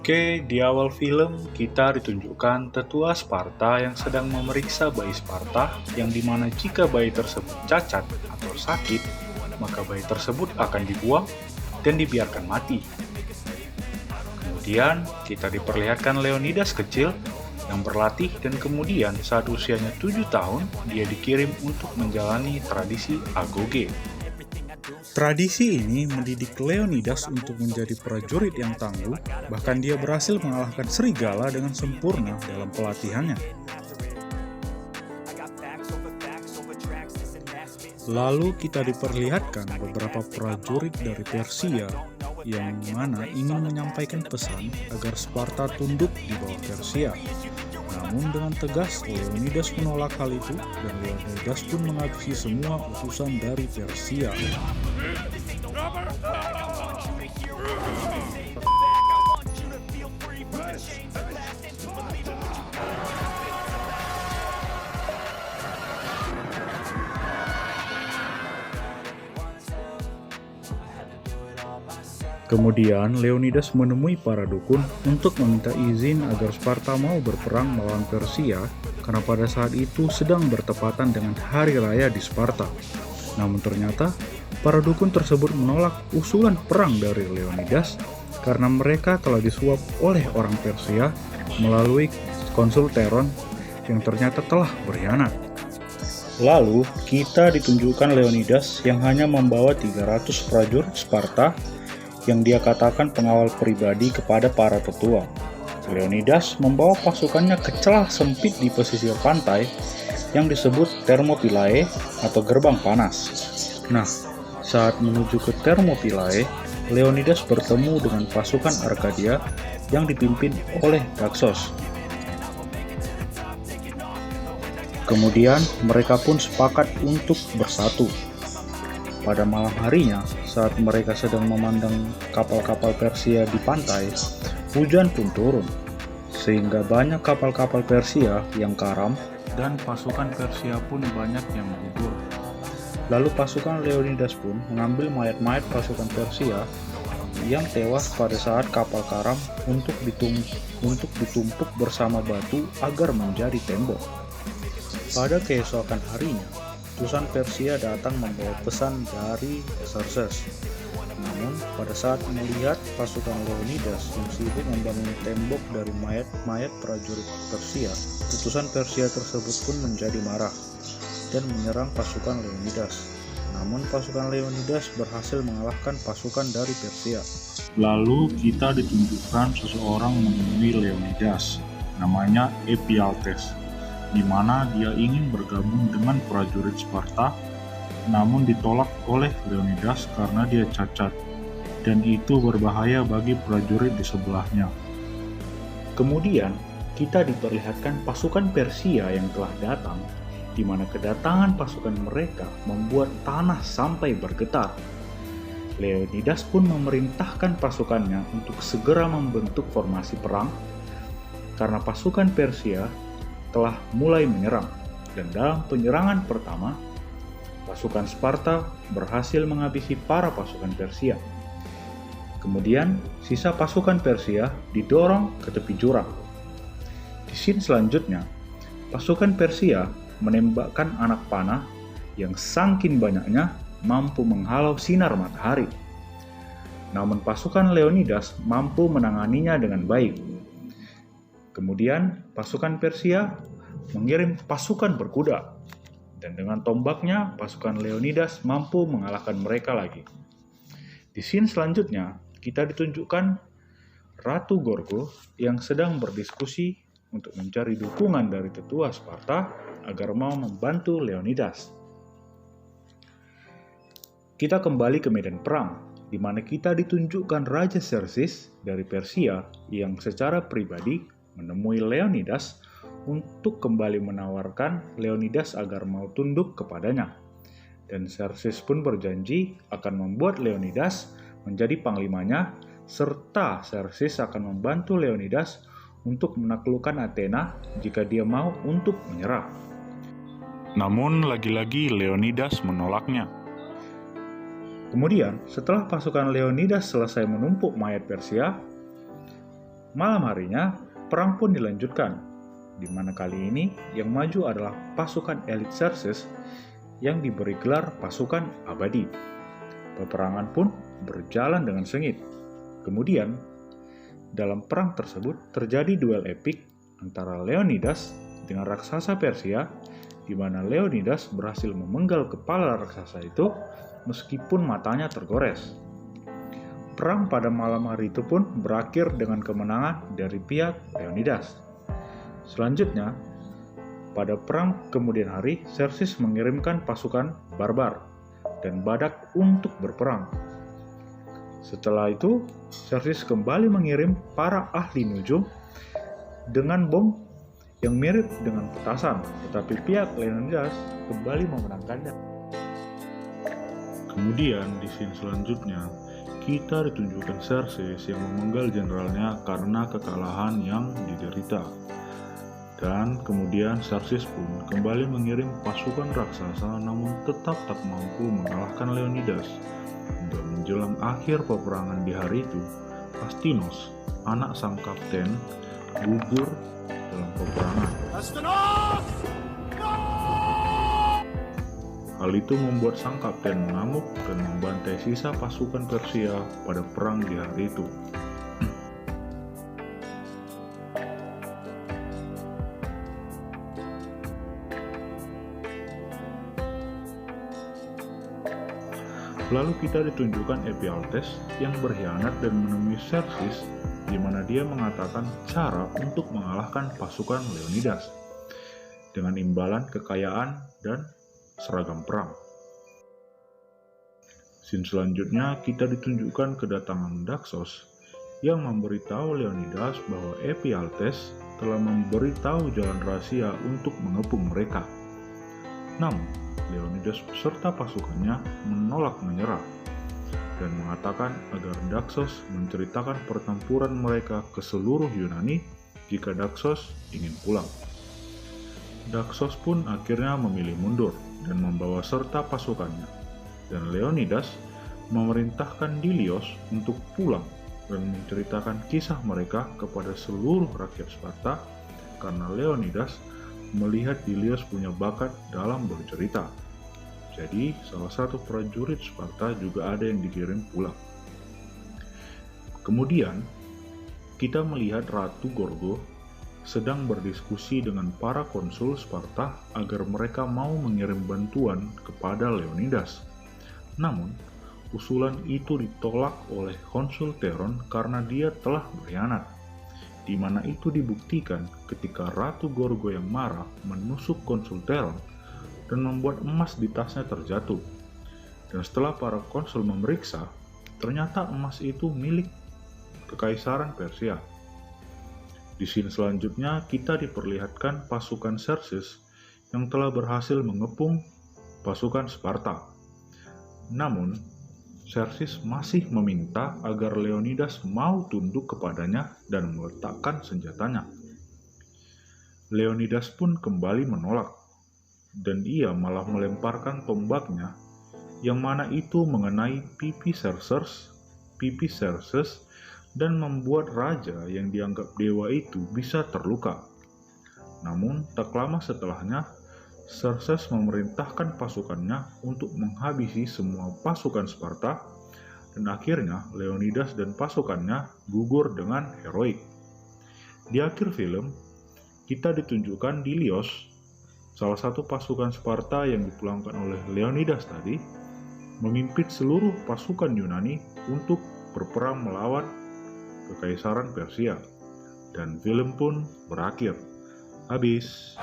Oke, di awal film kita ditunjukkan tetua Sparta yang sedang memeriksa bayi Sparta yang dimana jika bayi tersebut cacat atau sakit, maka bayi tersebut akan dibuang dan dibiarkan mati. Kemudian kita diperlihatkan Leonidas kecil yang berlatih dan kemudian saat usianya 7 tahun dia dikirim untuk menjalani tradisi agoge. Tradisi ini mendidik Leonidas untuk menjadi prajurit yang tangguh, bahkan dia berhasil mengalahkan serigala dengan sempurna dalam pelatihannya. Lalu kita diperlihatkan beberapa prajurit dari Persia yang mana ingin menyampaikan pesan agar Sparta tunduk di bawah Persia. Namun dengan tegas Leonidas menolak hal itu dan Leonidas pun menghabisi semua utusan dari Persia. Kemudian Leonidas menemui para dukun untuk meminta izin agar Sparta mau berperang melawan Persia karena pada saat itu sedang bertepatan dengan hari raya di Sparta. Namun ternyata para dukun tersebut menolak usulan perang dari Leonidas karena mereka telah disuap oleh orang Persia melalui konsul Teron yang ternyata telah berkhianat. Lalu kita ditunjukkan Leonidas yang hanya membawa 300 prajurit Sparta yang dia katakan pengawal pribadi kepada para tetua. Leonidas membawa pasukannya ke celah sempit di pesisir pantai yang disebut Thermopylae atau gerbang panas. Nah, saat menuju ke Thermopylae, Leonidas bertemu dengan pasukan Arkadia yang dipimpin oleh Daxos. Kemudian mereka pun sepakat untuk bersatu. Pada malam harinya, saat mereka sedang memandang kapal-kapal Persia di pantai, hujan pun turun, sehingga banyak kapal-kapal Persia yang karam dan pasukan Persia pun banyak yang gugur. Lalu pasukan Leonidas pun mengambil mayat-mayat pasukan Persia yang tewas pada saat kapal karam untuk ditumpuk bersama batu agar menjadi tembok. Pada keesokan harinya, utusan Persia datang membawa pesan dari Xerxes. Namun, pada saat melihat pasukan Leonidas yang sibuk membangun tembok dari mayat-mayat prajurit Persia, utusan Persia tersebut pun menjadi marah dan menyerang pasukan Leonidas. Namun, pasukan Leonidas berhasil mengalahkan pasukan dari Persia. Lalu kita ditunjukkan seseorang menemui Leonidas, namanya Ephialtes, di mana dia ingin bergabung dengan prajurit Sparta, namun ditolak oleh Leonidas karena dia cacat, dan itu berbahaya bagi prajurit di sebelahnya. Kemudian, kita diperlihatkan pasukan Persia yang telah datang, di mana kedatangan pasukan mereka membuat tanah sampai bergetar. Leonidas pun memerintahkan pasukannya untuk segera membentuk formasi perang, karena pasukan Persia telah mulai menyerang, dan dalam penyerangan pertama, pasukan Sparta berhasil menghabisi para pasukan Persia. Kemudian, sisa pasukan Persia didorong ke tepi jurang. Di scene selanjutnya, pasukan Persia menembakkan anak panah yang saking banyaknya mampu menghalau sinar matahari. Namun pasukan Leonidas mampu menanganinya dengan baik. Kemudian pasukan Persia mengirim pasukan berkuda, dan dengan tombaknya pasukan Leonidas mampu mengalahkan mereka lagi. Di scene selanjutnya kita ditunjukkan Ratu Gorgo yang sedang berdiskusi untuk mencari dukungan dari tetua Sparta agar mau membantu Leonidas. Kita kembali ke medan perang, di mana kita ditunjukkan Raja Xerxes dari Persia yang secara pribadi menemui Leonidas untuk kembali menawarkan Leonidas agar mau tunduk kepadanya. Dan Xerxes pun berjanji akan membuat Leonidas menjadi panglimanya, serta Xerxes akan membantu Leonidas untuk menaklukkan Athena jika dia mau untuk menyerah. Namun lagi-lagi Leonidas menolaknya. Kemudian, setelah pasukan Leonidas selesai menumpuk mayat Persia, Malam harinya, perang pun dilanjutkan, di mana kali ini yang maju adalah pasukan elit Xerxes yang diberi gelar pasukan abadi. Peperangan pun berjalan dengan sengit. Kemudian, dalam perang tersebut terjadi duel epik antara Leonidas dengan raksasa Persia, di mana Leonidas berhasil memenggal kepala raksasa itu meskipun matanya tergores. Perang pada malam hari itu pun berakhir dengan kemenangan dari pihak Leonidas. Selanjutnya, pada perang kemudian hari, Xerxes mengirimkan pasukan barbar dan badak untuk berperang. Setelah itu, Xerxes kembali mengirim para ahli nujum dengan bom yang mirip dengan petasan, tetapi pihak Leonidas kembali memenangkannya. Kemudian di scene selanjutnya, kita ditunjukkan Xerxes yang memenggal jenderalnya karena kekalahan yang diderita. Dan kemudian Xerxes pun kembali mengirim pasukan raksasa namun tetap tak mampu mengalahkan Leonidas. Dan menjelang akhir peperangan di hari itu, Astinos, anak sang kapten, gugur dalam peperangan. Astinos! No! Hal itu membuat sang kapten mengamuk dan membantai sisa pasukan Persia pada perang di hari itu. Lalu kita ditunjukkan Ephialtes yang berkhianat dan menemui Xerxes, di mana dia mengatakan cara untuk mengalahkan pasukan Leonidas dengan imbalan kekayaan dan seragam perang. Scene selanjutnya kita ditunjukkan kedatangan Daxos yang memberitahu Leonidas bahwa Ephialtes telah memberitahu jalan rahasia untuk mengepung mereka. Namun, Leonidas beserta pasukannya menolak menyerah dan mengatakan agar Daxos menceritakan pertempuran mereka ke seluruh Yunani jika Daxos ingin pulang. Daxos pun akhirnya memilih mundur dan membawa serta pasukannya, dan Leonidas memerintahkan Dilios untuk pulang dan menceritakan kisah mereka kepada seluruh rakyat Sparta karena Leonidas melihat Dilios punya bakat dalam bercerita. Jadi, salah satu prajurit Sparta juga ada yang dikirim pulang. Kemudian, kita melihat Ratu Gorgo sedang berdiskusi dengan para konsul Sparta agar mereka mau mengirim bantuan kepada Leonidas. Namun, usulan itu ditolak oleh konsul Theron karena dia telah berkhianat, di mana itu dibuktikan ketika Ratu Gorgo yang marah menusuk konsul Theron dan membuat emas di tasnya terjatuh. Dan setelah para konsul memeriksa, ternyata emas itu milik Kekaisaran Persia. Di scene selanjutnya kita diperlihatkan pasukan Xerxes yang telah berhasil mengepung pasukan Sparta. Namun, Xerxes masih meminta agar Leonidas mau tunduk kepadanya dan meletakkan senjatanya. Leonidas pun kembali menolak, dan ia malah melemparkan tombaknya, yang mana itu mengenai pipi Xerxes dan membuat raja yang dianggap dewa itu bisa terluka. Namun, tak lama setelahnya, Xerxes memerintahkan pasukannya untuk menghabisi semua pasukan Sparta, dan akhirnya Leonidas dan pasukannya gugur dengan heroik. Di akhir film, kita ditunjukkan Dilios, salah satu pasukan Sparta yang dipulangkan oleh Leonidas tadi, memimpin seluruh pasukan Yunani untuk berperang melawan Kekaisaran Persia, dan film pun berakhir. Habis.